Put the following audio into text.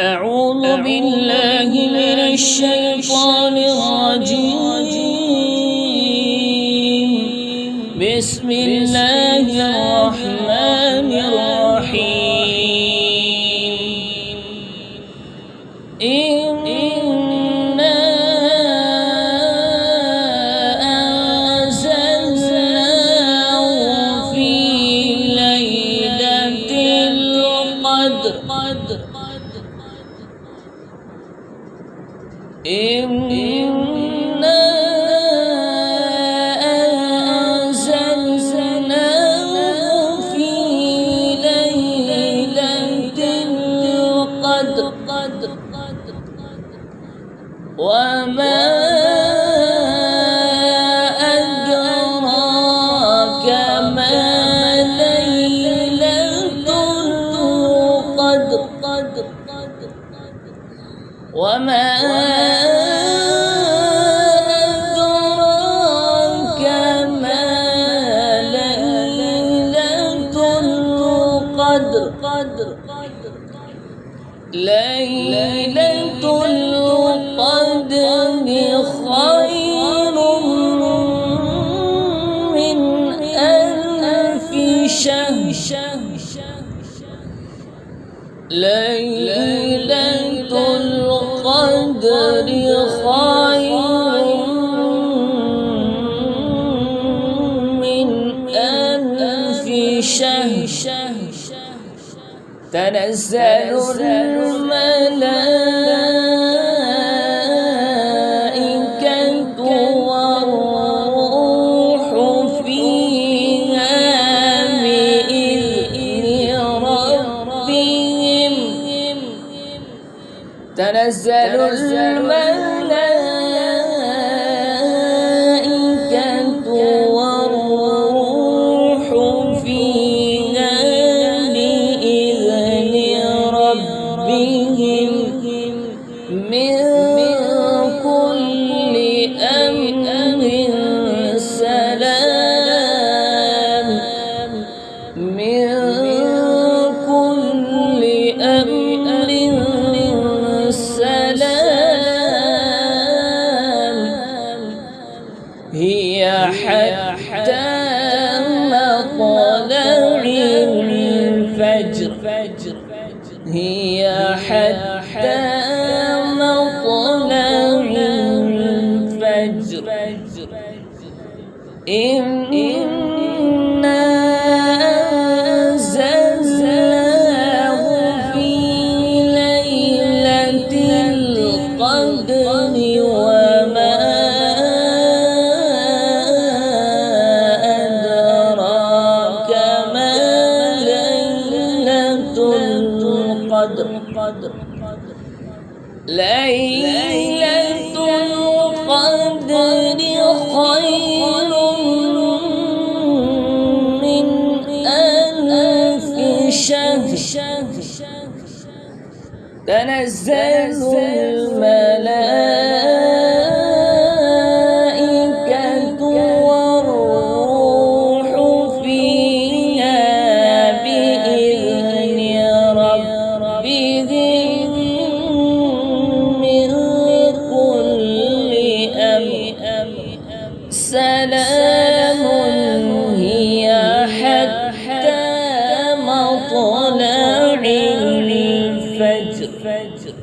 أعوذ بالله من الشيطان الرجيم. بسم الله الرحمن الرحيم. إنا أنزلناه في ليلة القدر. إنا أنزلناه في ليلة القدر وما أدراك ما ليلة القدر وما أدراك ما ليلة القدر. ليلة القدر خير من ألف شهر. ليلة القدر خير من ألف شهر. تنزل الملائكة والروح فيها بإذن ربهم. تنزل الملائكة والروح فيها بإذن ربهم من كل أمر سلام. من كل أمر سلام. هي حتى مطلع الفجر. هي حتى مطلع الفجر. إنا أنزلناه في ليلة القدر وما أدراك ما ليلة القدر. ليلة القدر خير من ألف شهر. تنزل الملائكة والروح فيها بإذن ربهم من كل أمر سلام. هي حتى مطلع الفجر.